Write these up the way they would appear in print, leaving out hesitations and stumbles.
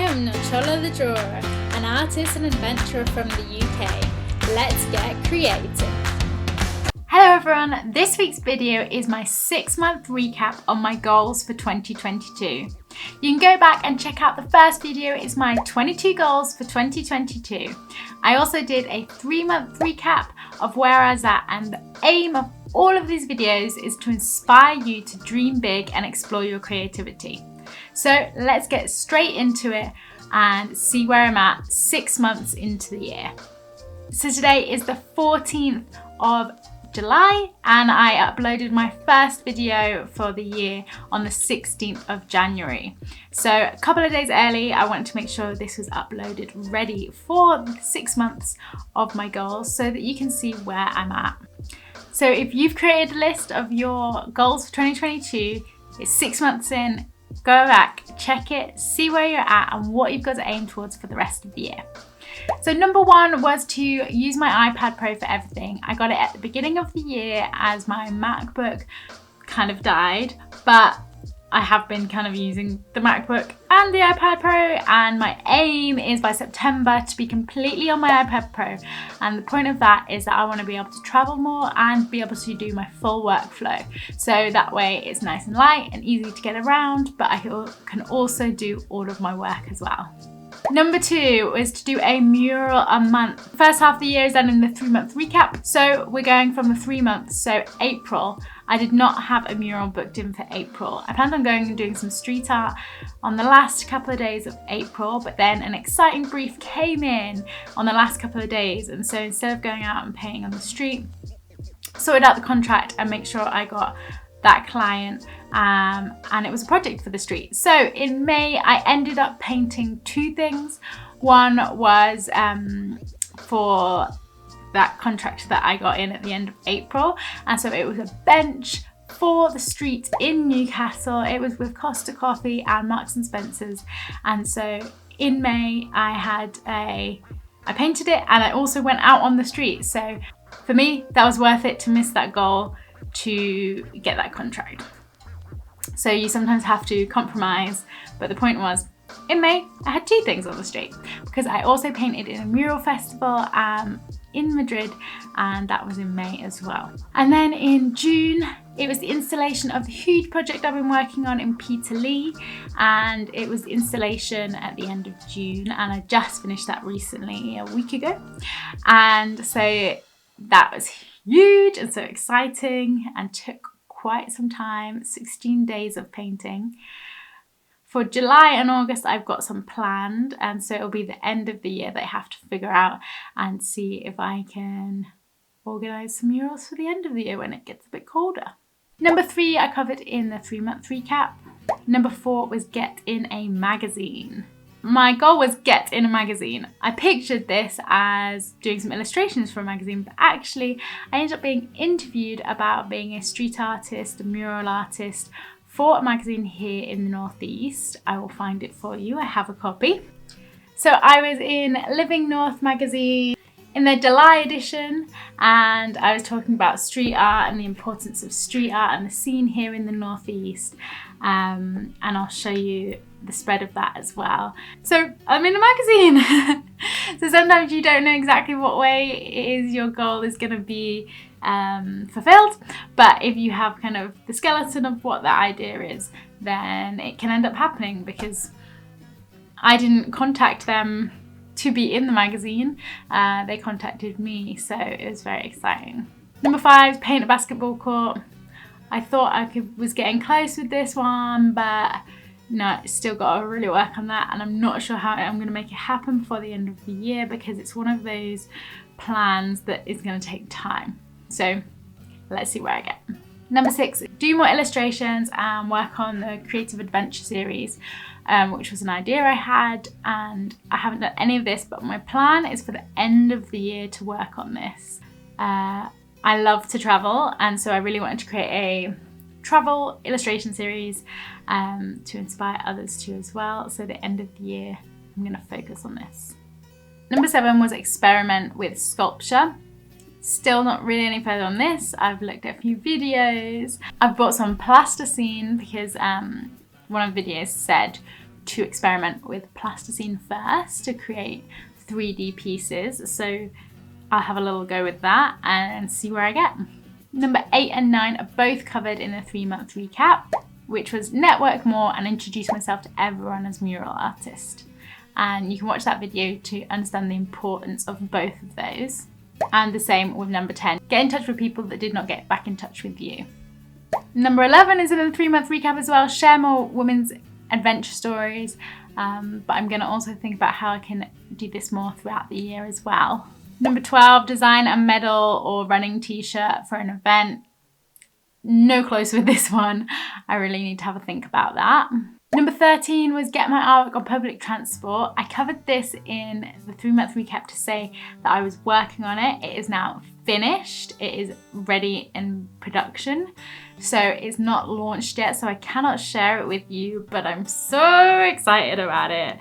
am Nocciola the Drawer, an artist and adventurer from the UK. Let's get creative. Hello everyone, this week's video is my 6-month recap on my goals for 2022. You can go back and check out the first video, it's my 22 goals for 2022. I also did a 3-month recap of where I was at, and the aim of all of these videos is to inspire you to dream big and explore your creativity. So let's get straight into it and see where I'm at 6 months into the year. So today is the 14th of July and I uploaded my first video for the year on the 16th of January. So a couple of days early, I wanted to make sure this was uploaded ready for the 6 months of my goals so that you can see where I'm at. So if you've created a list of your goals for 2022, it's 6 months in, go back, check it, see where you're at and what you've got to aim towards for the rest of the year. So number 1 was to use my iPad Pro for everything. I got it at the beginning of the year as my MacBook kind of died, but I have been kind of using the MacBook and the iPad Pro, and my aim is by September to be completely on my iPad Pro. And the point of that is that I want to be able to travel more and be able to do my full workflow. So that way it's nice and light and easy to get around, but I can also do all of my work as well. Number 2 is to do a mural a month. First half of the year is done in the 3-month recap. So we're going from the 3 months, so April. I did not have a mural booked in for April. I planned on going and doing some street art on the last couple of days of April, but then an exciting brief came in on the last couple of days. And so instead of going out and painting on the street, sorted out the contract and make sure I got that client, and it was a project for the street. So in May I ended up painting 2 things. One was for that contract that I got in at the end of April, and so it was a bench for the street in Newcastle. It was with Costa Coffee and Marks and Spencer's, and so in May I painted it and I also went out on the street. So for me that was worth it to miss that goal to get that contract. So you sometimes have to compromise, but the point was in May I had 2 things on the street because I also painted in a mural festival in Madrid, and that was in May as well. And then in June it was the installation of the huge project I've been working on in Peterlee, and it was the installation at the end of June, and I just finished that recently a week ago, and so that was huge and so exciting and took quite some time, 16 days of painting. For July and August I've got some planned, and so it'll be the end of the year that I have to figure out and see if I can organise some murals for the end of the year when it gets a bit colder. Number 3 I covered in the 3-month recap. Number 4 was get in a magazine. My goal was get in a magazine. I pictured this as doing some illustrations for a magazine, but actually I ended up being interviewed about being a street artist, a mural artist for a magazine here in the Northeast. I will find it for you, I have a copy. So I was in Living North magazine in their July edition, and I was talking about street art and the importance of street art and the scene here in the Northeast, and I'll show you the spread of that as well. So I'm in a magazine. So sometimes you don't know exactly what way it is your goal is going to be fulfilled, but if you have kind of the skeleton of what that idea is, then it can end up happening, because I didn't contact them to be in the magazine, they contacted me, so it was very exciting. Number 5, paint a basketball court. I thought I was getting close with this one, but no, still got to really work on that, and I'm not sure how I'm going to make it happen before the end of the year, because it's one of those plans that is going to take time. So let's see where I get. Number 6, do more illustrations and work on the Creative Adventure series, which was an idea I had, and I haven't done any of this, but my plan is for the end of the year to work on this. I love to travel, and so I really wanted to create a travel illustration series to inspire others too as well. So the end of the year I'm going to focus on this. Number 7 was experiment with sculpture. Still not really any further on this. I've looked at a few videos. I've bought some plasticine because one of the videos said to experiment with plasticine first to create 3D pieces. So I'll have a little go with that and see where I get. Number 8 and 9 are both covered in a 3-month recap, which was network more and introduce myself to everyone as mural artist. And you can watch that video to understand the importance of both of those. And the same with number 10, get in touch with people that did not get back in touch with you. Number 11 is in a 3-month recap as well, share more women's adventure stories, but I'm going to also think about how I can do this more throughout the year as well. Number 12, design a medal or running t-shirt for an event. No close with this one. I really need to have a think about that. Number 13 was get my artwork on public transport. I covered this in the 3-month recap to say that I was working on it. It is now finished. It is ready in production. So it's not launched yet, so I cannot share it with you, but I'm so excited about it.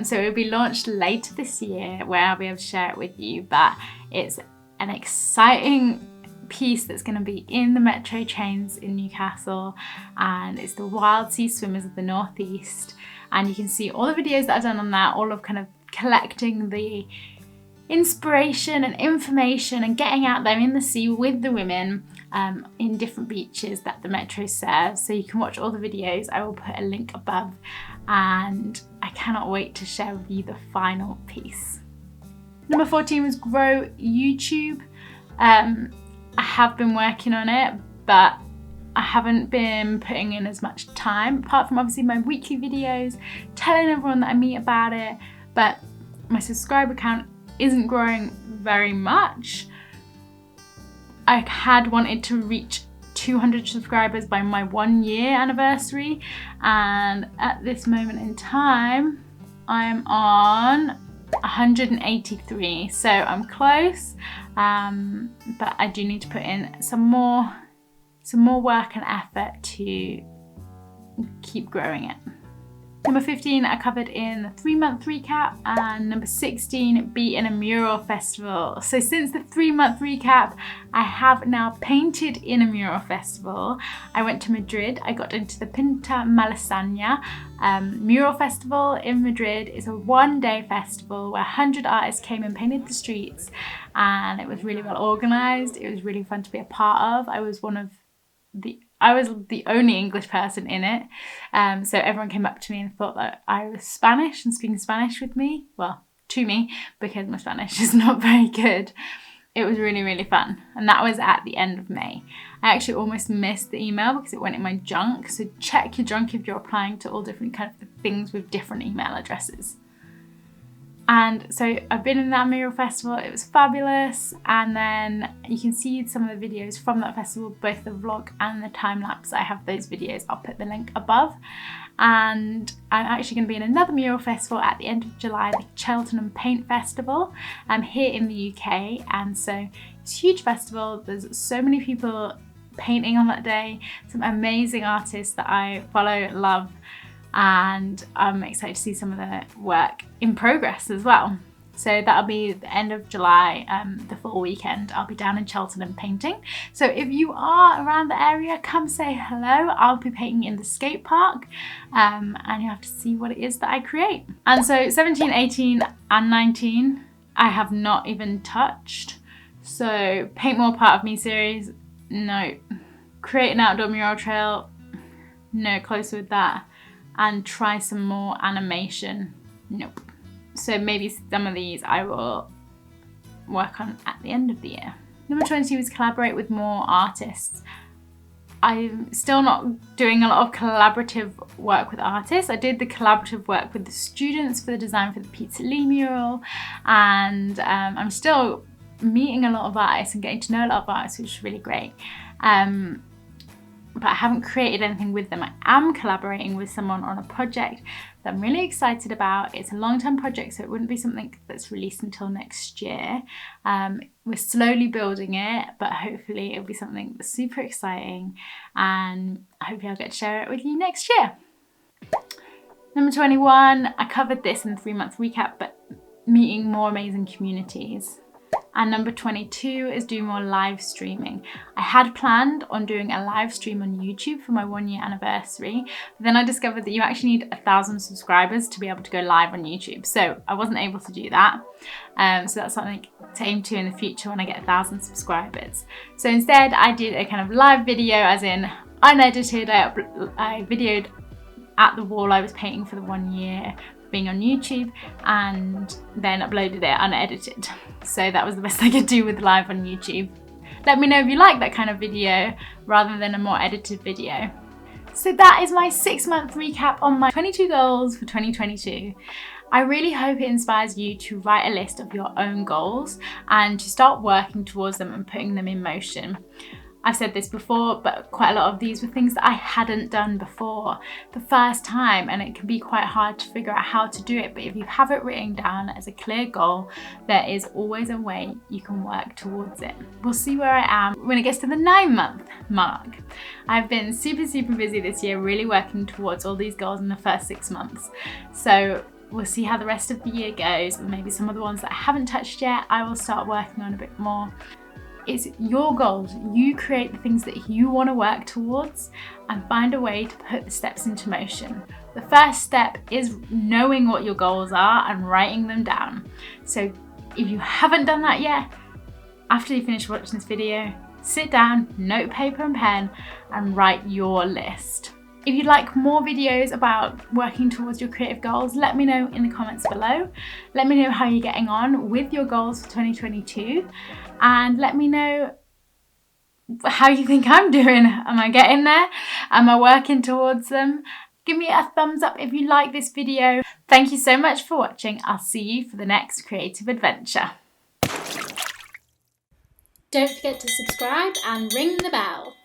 So it will be launched later this year where I'll be able to share it with you, but it's an exciting piece that's going to be in the metro trains in Newcastle, and it's the Wild Sea Swimmers of the Northeast, and you can see all the videos that I've done on that, all of kind of collecting the inspiration and information and getting out there in the sea with the women in different beaches that the metro serves. So you can watch all the videos. I will put a link above, and I cannot wait to share with you the final piece. Number 14 was grow YouTube. I have been working on it, but I haven't been putting in as much time, apart from obviously my weekly videos, telling everyone that I meet about it, but my subscriber count isn't growing very much. I had wanted to reach 200 subscribers by my 1-year anniversary, and at this moment in time, I'm on 183, so I'm close, but I do need to put in some more work and effort to keep growing it. Number 15 I covered in the 3-month recap, and number 16, be in a mural festival. So since the 3-month recap, I have now painted in a mural festival. I went to Madrid. I got into the Pinta Malasaña mural festival in Madrid. It's a 1-day festival where 100 artists came and painted the streets, and it was really well organized. It was really fun to be a part of. I was the only English person in it, so everyone came up to me and thought that I was Spanish and speaking Spanish with me, well, to me, because my Spanish is not very good. It was really, really fun, and that was at the end of May. I actually almost missed the email because it went in my junk, so check your junk if you're applying to all different kind of things with different email addresses. And so I've been in that mural festival, it was fabulous, and then you can see some of the videos from that festival, both the vlog and the time lapse. I have those videos, I'll put the link above. And I'm actually going to be in another mural festival at the end of July, the Cheltenham Paint Festival, here in the UK, and so it's a huge festival. There's so many people painting on that day, some amazing artists that I follow, love, and I'm excited to see some of the work in progress as well. So that'll be the end of July, the full weekend. I'll be down in Cheltenham painting. So if you are around the area, come say hello. I'll be painting in the skate park, and you have to see what it is that I create. And so 17, 18 and 19, I have not even touched. So Paint More Part of Me series, no. Create an outdoor mural trail, no closer with that. And try some more animation, nope. So maybe some of these I will work on at the end of the year. Number 20 was collaborate with more artists. I'm still not doing a lot of collaborative work with artists. I did the collaborative work with the students for the design for the Pizza Lee mural, and I'm still meeting a lot of artists and getting to know a lot of artists, which is really great. But I haven't created anything with them. I am collaborating with someone on a project that I'm really excited about. It's a long-term project, so it wouldn't be something that's released until next year. We're slowly building it, but hopefully it'll be something that's super exciting, and hopefully I'll get to share it with you next year. Number 21, I covered this in the 3-month recap, but meeting more amazing communities. And number 22 is doing more live streaming. I had planned on doing a live stream on YouTube for my 1-year anniversary, but then I discovered that you actually need 1,000 subscribers to be able to go live on YouTube. So I wasn't able to do that. So that's something to aim to in the future when I get 1,000 subscribers. So instead I did a kind of live video, as in unedited. I videoed at the wall I was painting for the 1 year being on YouTube, and then uploaded it unedited. So that was the best I could do with live on YouTube. Let me know if you like that kind of video rather than a more edited video. So that is my 6-month recap on my 22 goals for 2022. I really hope it inspires you to write a list of your own goals and to start working towards them and putting them in motion. I've said this before, but quite a lot of these were things that I hadn't done before the first time, and it can be quite hard to figure out how to do it. But if you have it written down as a clear goal, there is always a way you can work towards it. We'll see where I am when it gets to the 9-month mark. I've been super busy this year, really working towards all these goals in the first 6 months. So we'll see how the rest of the year goes, and maybe some of the ones that I haven't touched yet, I will start working on a bit more. It's your goals. You create the things that you want to work towards and find a way to put the steps into motion. The first step is knowing what your goals are and writing them down. So if you haven't done that yet, after you finish watching this video, sit down, note, paper and pen, and write your list. If you'd like more videos about working towards your creative goals, let me know in the comments below. Let me know how you're getting on with your goals for 2022, and let me know how you think I'm doing. Am I getting there? Am I working towards them? Give me a thumbs up if you like this video. Thank you so much for watching. I'll see you for the next creative adventure. Don't forget to subscribe and ring the bell.